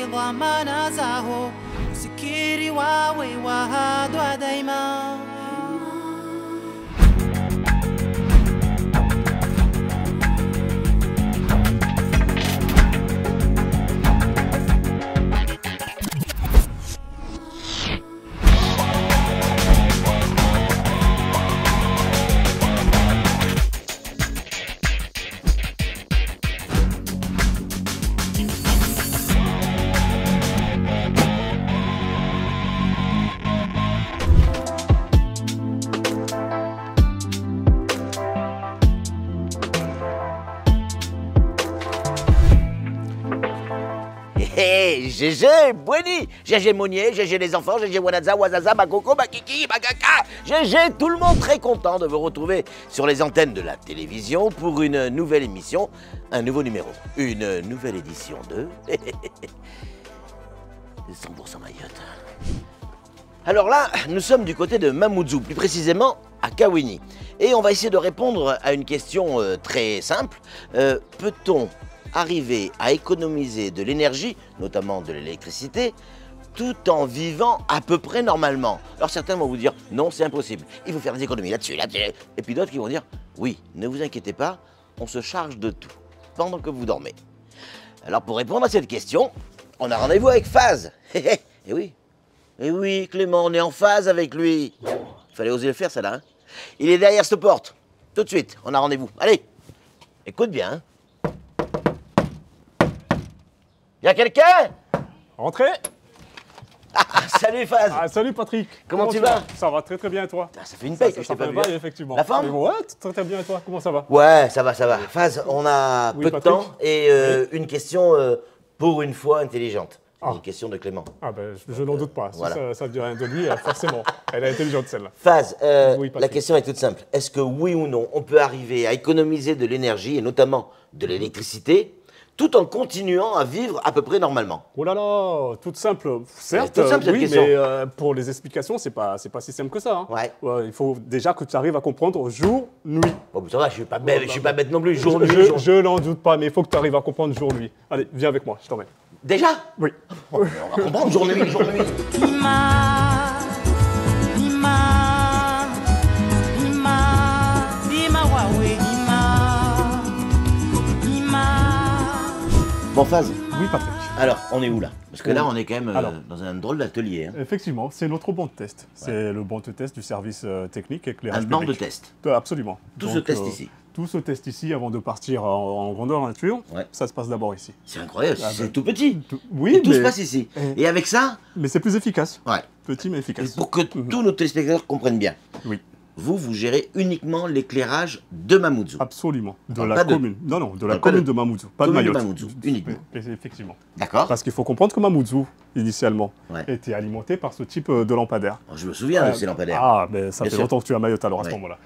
upange dhamana zao, usikiri wawe wahadwa daima. Hey, GG, Bweni, GG Monnier, GG les enfants, GG Wanaza, Wazaza, Makoko, Makiki, Makaka, GG, tout le monde très content de vous retrouver sur les antennes de la télévision pour une nouvelle émission, un nouveau numéro, une nouvelle édition de 100% Mayotte. Alors là, nous sommes du côté de Mamoudzou, plus précisément à Kawini. Et on va essayer de répondre à une question très simple. Peut-on arriver à économiser de l'énergie, notamment de l'électricité, tout en vivant à peu près normalement? Alors certains vont vous dire non, c'est impossible, il faut faire des économies là-dessus, là-dessus. Et puis d'autres qui vont dire oui, ne vous inquiétez pas, on se charge de tout pendant que vous dormez. Alors pour répondre à cette question, on a rendez-vous avec Faz. Et oui, Clément, on est en phase avec lui. Il fallait oser le faire, ça là. Hein, il est derrière cette porte. Tout de suite, on a rendez-vous. Allez, écoute bien. Hein. Y'a quelqu'un? Rentrez. Salut Faz. Salut Patrick. Comment tu vas? Ça va très bien et toi? Ça fait une paye que je t'ai pas vu. Effectivement. La forme? Ouais, très bien et toi? Comment ça va? Ouais, ça va. Faz, on a peu de temps et une question pour une fois intelligente. Une question de Clément. Ah ben, je n'en doute pas. Voilà. Si ça ne dit rien de lui, forcément. Elle est intelligente celle-là. Faz, Oui, la question est toute simple. Est-ce que oui ou non, on peut arriver à économiser de l'énergie et notamment de l'électricité tout en continuant à vivre à peu près normalement? Oh là là, toute simple, certes, toute simple, cette oui, question. mais pour les explications, c'est pas si simple que ça. Hein. Ouais. Il faut déjà que tu arrives à comprendre jour, nuit. Bon, ça va, je suis pas bête non plus, jour, nuit, jour. Je n'en doute pas, mais il faut que tu arrives à comprendre jour, nuit. Allez, viens avec moi, je t'emmène. Déjà? Oui. On va comprendre jour, nuit, jour, nuit. Bon, Faz. Oui, Patrick. Alors, on est où là? Parce que là, on est quand même dans un drôle d'atelier. Hein. Effectivement, c'est notre banc de test. C'est le banc de test du service technique éclairage Un banc public. de test. Absolument. Tout se teste ici. Tout se teste ici avant de partir en grandeur nature. Ouais. Ça se passe d'abord ici. C'est incroyable, c'est tout petit. Oui, et tout se passe ici. Et avec ça? Mais c'est plus efficace. Ouais. Petit mais efficace. Et pour que tous nos téléspectateurs comprennent bien. Oui. Vous gérez uniquement l'éclairage de Mamoudzou. Absolument. De la commune. Non, de la commune de Mamoudzou. Pas de Mayotte. Mamoudzou, uniquement. Effectivement. D'accord. Parce qu'il faut comprendre que Mamoudzou, initialement, était alimenté par ce type de lampadaire. Je me souviens de ces lampadaires. Ah, mais ça fait longtemps que tu es à Mayotte alors à ce moment-là.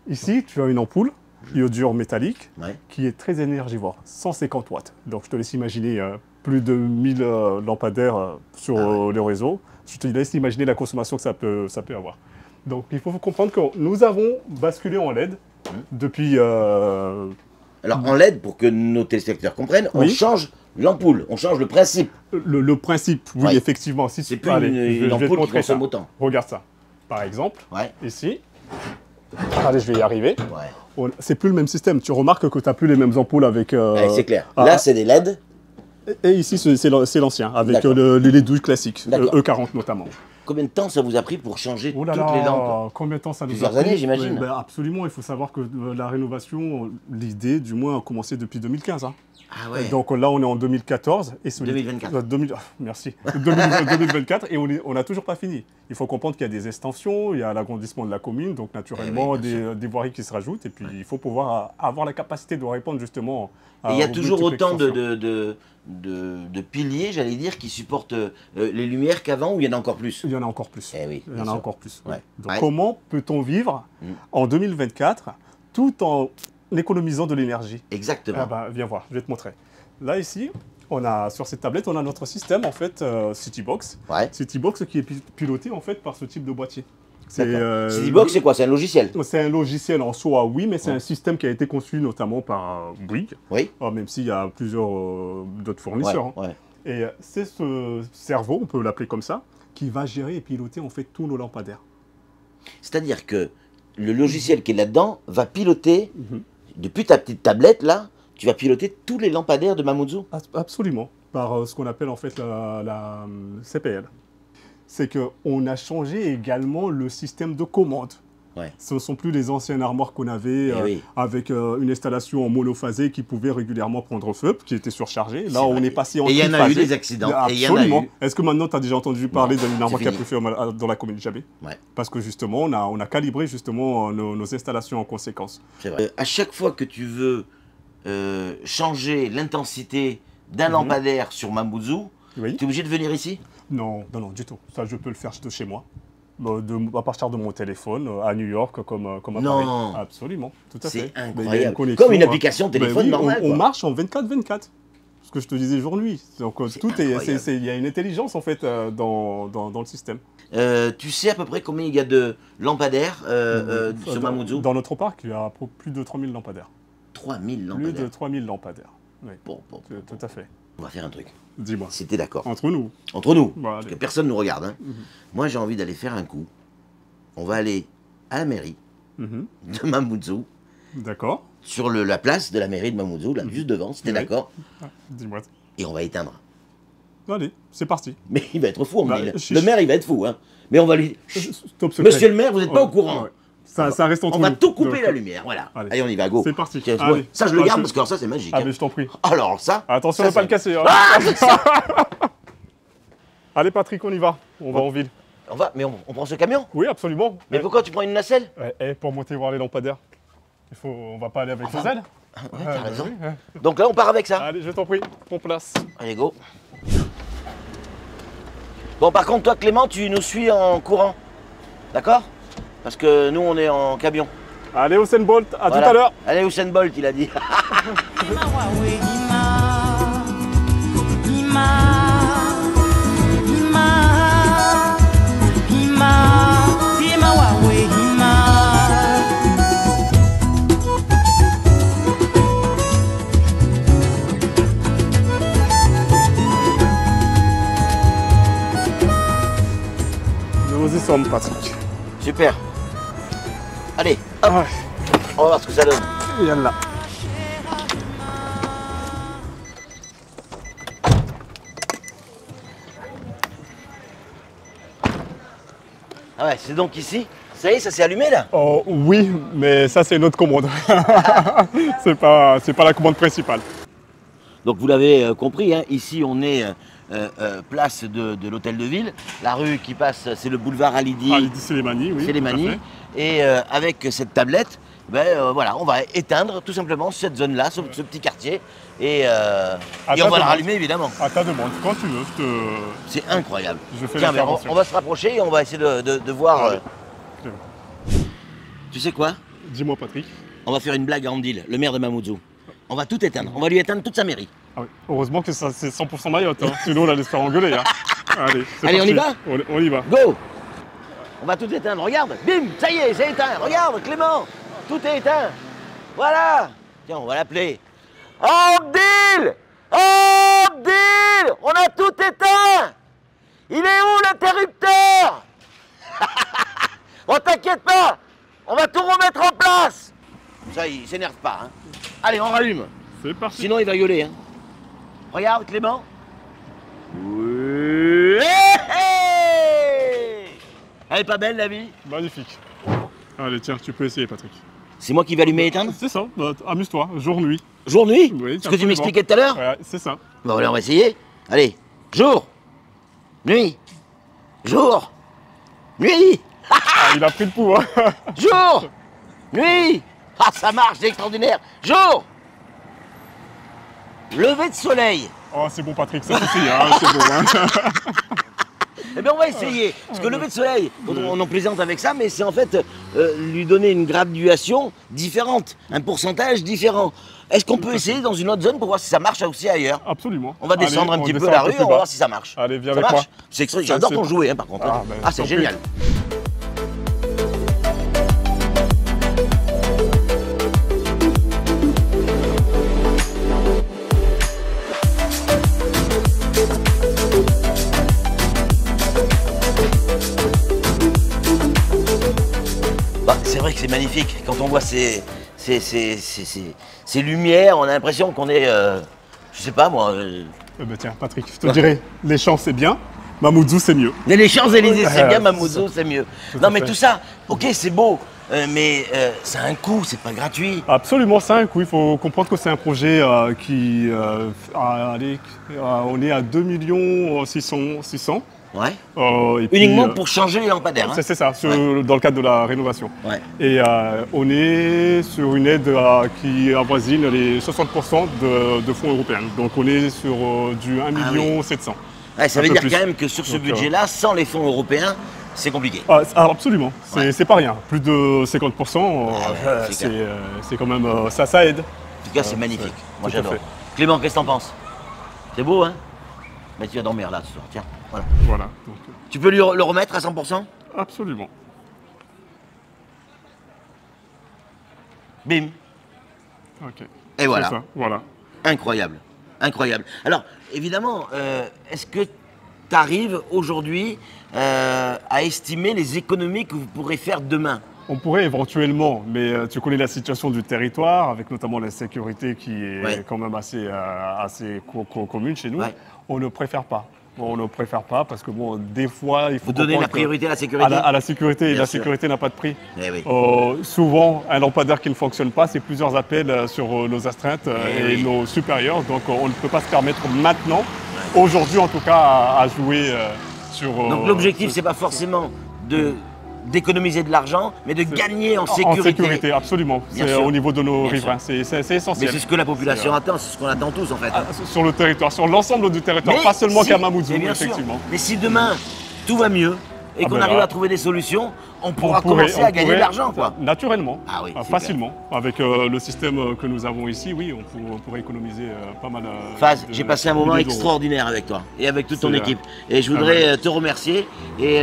Ici, tu as une ampoule iodure métallique qui est très énergivore, 150 watts. Donc je te laisse imaginer plus de 1000 lampadaires sur le réseau. Je te laisse imaginer la consommation que ça peut avoir. Donc il faut comprendre que nous avons basculé en LED depuis... Alors en LED, pour que nos téléspectateurs comprennent, on change l'ampoule, on change le principe. Le principe, oui, effectivement. Si c'est plus une ampoule qui consomme autant. Regarde ça. Par exemple, ici... Allez, je vais y arriver. C'est plus le même système. Tu remarques que tu n'as plus les mêmes ampoules avec... c'est clair. Là, c'est des LED. Et ici, c'est l'ancien, avec les douilles classiques, E40 notamment. Combien de temps ça vous a pris pour changer toutes les lampes? Combien de temps ça nous a pris? Plusieurs années, j'imagine. Absolument, il faut savoir que la rénovation, l'idée, du moins, a commencé depuis 2015. Hein. Ah ouais. Donc là, on est en 2014. Et 2024. Merci. 2024 et on n'a toujours pas fini. Il faut comprendre qu'il y a des extensions, il y a l'agrandissement de la commune, donc naturellement des voiries qui se rajoutent. Et puis, il faut pouvoir avoir la capacité de répondre justement à... Et il y a toujours autant de piliers, j'allais dire, qui supportent les lumières qu'avant, ou il y en a encore plus? Il y en a encore plus. Oui, il y en a encore plus. Ouais. Donc comment peut-on vivre en 2024 tout en économisant de l'énergie? Exactement. Viens voir, je vais te montrer. Là, ici, sur cette tablette, on a notre système, en fait, CityBox. CityBox qui est piloté, en fait, par ce type de boîtier. CityBox, c'est quoi? C'est un logiciel? C'est un logiciel en soi, oui, mais c'est un système qui a été conçu notamment par Bouygues, même s'il y a plusieurs d'autres fournisseurs. Et c'est ce cerveau, on peut l'appeler comme ça, qui va gérer et piloter en fait tous nos lampadaires. C'est-à-dire que le logiciel qui est là-dedans va piloter, depuis ta petite tablette là, tu vas piloter tous les lampadaires de Mamoudzou? Absolument, par ce qu'on appelle en fait la CPL. C'est qu'on a changé également le système de commande. Ouais. Ce ne sont plus les anciennes armoires qu'on avait avec une installation en monophasé qui pouvait régulièrement prendre feu, qui était surchargée. Là, on est passé en triphasé. Et il y en a eu des accidents. Absolument. Est-ce que maintenant, tu as déjà entendu parler d'une armoire qui a pris feu dans la commune? Jamais. Ouais. Parce que justement, on a calibré justement nos installations en conséquence. C'est vrai. À chaque fois que tu veux changer l'intensité d'un lampadaire sur Mamoudzou, tu es obligé de venir ici? Non, du tout. Ça, je peux le faire de chez moi. À partir de mon téléphone, à New York, comme à non. Paris. Absolument, tout à fait. C'est incroyable. Comme une application téléphone normale. On marche en 24/24. Ce que je te disais jour-nuit. Donc tout il y a une intelligence en fait dans le système. Tu sais à peu près combien il y a de lampadaires sur Mamoudzou? Dans notre parc, il y a plus de 3000 lampadaires. 3000 lampadaires? Plus de 3000 lampadaires. Oui. Bon. Tout à fait. On va faire un truc. Dis-moi. Si t'es d'accord. Entre nous. Entre nous. Bon, parce que personne ne nous regarde. Hein. Moi, j'ai envie d'aller faire un coup. On va aller à la mairie de Mamoudzou. D'accord. Sur la place de la mairie de Mamoudzou, là, juste devant, si t'es d'accord. Dis-moi. Et on va éteindre. Allez, c'est parti. Mais il va être fou, le maire, il va être fou. Hein. Mais on va lui... Monsieur le maire, vous n'êtes pas au courant. Ouais. Ça reste entre nous. On va tout couper la lumière, voilà. Allez, on y va, go. C'est parti. Allez. Ça, je le garde parce que alors, ça, c'est magique. Ah, mais je t'en prie. Alors, ça... Attention de ne pas le casser. Hein. Allez, Patrick, on y va. On va en ville. On va, mais on prend ce camion? Oui, absolument. Mais pourquoi tu prends une nacelle? Pour monter voir les lampadaires. On va pas aller avec les ailes. Ouais, t'as raison. Donc là, on part avec ça. Allez, je t'en prie, prends place. Allez, go. Bon, par contre, toi, Clément, tu nous suis en courant. D'accord? Parce que nous, on est en camion. Allez, Usain Bolt, à tout à l'heure. Allez, Usain Bolt, il a dit. Nous y sommes, Patrick. Super. Allez, hop. On va voir ce que ça donne. Yallah. Ah ouais, c'est donc ici. Ça y est, ça s'est allumé là? Oh oui, mais ça c'est une autre commande. c'est pas la commande principale. Donc vous l'avez compris, hein, ici on est place de l'hôtel de ville. La rue qui passe, c'est le boulevard Alidi. Alidi Sélémani, oui. Sélémani. Et avec cette tablette, voilà, on va éteindre tout simplement cette zone-là, ce petit quartier. Et on va la rallumer évidemment. À ta demande, quand tu veux. C'est incroyable. Je fais Tiens, on va se rapprocher et on va essayer de voir. Tu sais quoi? Dis-moi, Patrick. On va faire une blague à Andil, le maire de Mamoudzou. On va tout éteindre. On va lui éteindre toute sa mairie. Ah oui. Heureusement que c'est 100% Mayotte, hein. Sinon on allait se faire engueuler. Hein. Allez, on y va? On y va. Go! On va tout éteindre. Regarde, bim, ça y est, c'est éteint. Regarde, Clément, tout est éteint. Voilà. Tiens, on va l'appeler. Andil! Andil! On a tout éteint! Il est où l'interrupteur? Oh, t'inquiète pas! On va tout remettre en place! Ça, il s'énerve pas. Hein. Allez, on rallume. C'est parti. Sinon, il va gueuler. Hein. Regarde, Clément. Oui. Elle est pas belle, la vie? Magnifique. Allez, tiens, tu peux essayer, Patrick. C'est moi qui vais allumer et éteindre? C'est ça. Amuse-toi. Jour-nuit. Jour-nuit? Oui. Ce que tu m'expliquais tout à l'heure? Ouais, c'est ça. Bon, allez, on va essayer. Allez. Jour. Nuit. Jour. Nuit. Il a pris le pouls. Hein. Jour. Nuit. Ah, ça marche, c'est extraordinaire. Jour. Lever de soleil. Oh, c'est bon, Patrick, ça suffit. Hein, c'est bon. Hein. Eh bien, on va essayer. Parce que lever de soleil, on en plaisante avec ça, mais c'est en fait lui donner une graduation différente, un pourcentage différent. Est-ce qu'on peut essayer dans une autre zone pour voir si ça marche aussi ailleurs? Absolument. On va descendre un petit peu la rue et on va voir si ça marche. Allez, viens ça avec marche? moi. C'est extraordinaire. J'adore ton jouet, hein, par contre. Ah, c'est génial. romantique. Quand on voit ces lumières, on a l'impression qu'on est, je sais pas moi. Eh ben tiens, Patrick, je te dirais, les champs c'est bien, Mamoudzou c'est mieux. Mais les Champs-Élysées c'est bien, Mamoudzou c'est mieux. Non mais fait. tout ça, ok c'est beau, mais ça a un coût, c'est pas gratuit. Absolument, ça a un coût. Il faut comprendre que c'est un projet qui, on est à 2 600 Ouais. 000. Uniquement pour changer les lampadaires. Hein. C'est ça, dans le cadre de la rénovation. Ouais. Et on est sur une aide qui avoisine les 60% de fonds européens. Donc on est sur du 1 700 000. Ouais, ça Un veut peu dire plus. quand même que sur ce Donc, budget-là, sans les fonds européens, c'est compliqué. Absolument, Ouais. c'est pas rien. Plus de 50%, c'est c'est quand même, ça aide. En tout cas, c'est magnifique. Moi, tout à j'adore. fait. Clément, qu'est-ce que t'en penses? C'est beau, hein? Mais tu vas dormir là ce soir, tiens. Voilà. Voilà, donc, Tu peux lui le remettre à 100%? absolument. Bim. Ok. Et voilà. C'est ça, voilà. Incroyable. Incroyable. Alors, évidemment, est-ce que tu arrives aujourd'hui à estimer les économies que vous pourrez faire demain? On pourrait éventuellement, mais tu connais la situation du territoire, avec notamment la sécurité qui est Ouais. quand même assez commune chez nous. Ouais. On ne préfère pas. On ne préfère pas parce que bon, des fois, il faut Vous donnez comprendre la que priorité à la sécurité? à la sécurité. Et Bien la sûr. sécurité n'a pas de prix. Eh oui. Souvent, un lampadaire qui ne fonctionne pas, c'est plusieurs appels sur nos astreintes Eh et oui. nos supérieurs. Donc, on ne peut pas se permettre maintenant, aujourd'hui en tout cas, à jouer sur. Donc l'objectif, c'est pas forcément d'économiser de l'argent, mais de gagner en sécurité. En sécurité, absolument. Bien C'est sûr. au niveau de nos Bien riverains. C'est Mais essentiel. c'est ce que la population attend, c'est ce qu'on attend tous en fait. Sur le territoire, sur l'ensemble du territoire, Mais pas seulement si- qu'à Mamoudzou, mais bien sûr. effectivement. Mais si demain tout va mieux et qu'on ben arrive là, à trouver des solutions, on pourra pourrait- commencer à gagner de pourrait- l'argent, quoi. Naturellement, Ah oui, c'est facilement. Avec le système que nous avons ici, oui, on pourrait économiser pas mal. Faz, j'ai passé un moment milliers d'euros. extraordinaire avec toi et avec toute ton C'est, équipe. Et je voudrais ouais. te remercier. Et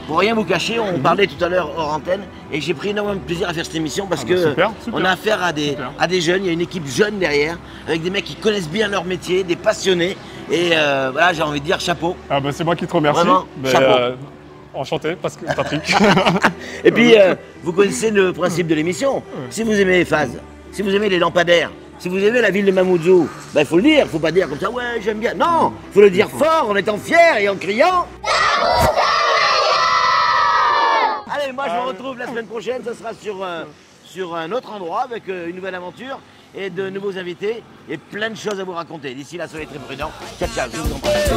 pour rien vous cacher, on parlait tout à l'heure hors antenne et j'ai pris énormément de plaisir à faire cette émission parce Ah que bah super, super. on a affaire à des jeunes, il y a une équipe jeune derrière, avec des mecs qui connaissent bien leur métier, des passionnés. Et voilà, j'ai envie de dire chapeau. Ah ben, c'est moi qui te remercie. Vraiment, Mais, chapeau. enchanté, Patrick. Et puis, vous connaissez le principe de l'émission. Si vous aimez les phases, si vous aimez les lampadaires, si vous aimez la ville de Mamoudzou, il faut le dire. Il ne faut pas dire comme ça, ouais, j'aime bien. Non, il faut le dire fort, en étant fier et en criant. Allez, moi, je vous retrouve la semaine prochaine. Ce sera sur un autre endroit avec une nouvelle aventure et de nouveaux invités et plein de choses à vous raconter. D'ici là, soyez très prudents. Ciao, ciao. Je vous embrasse.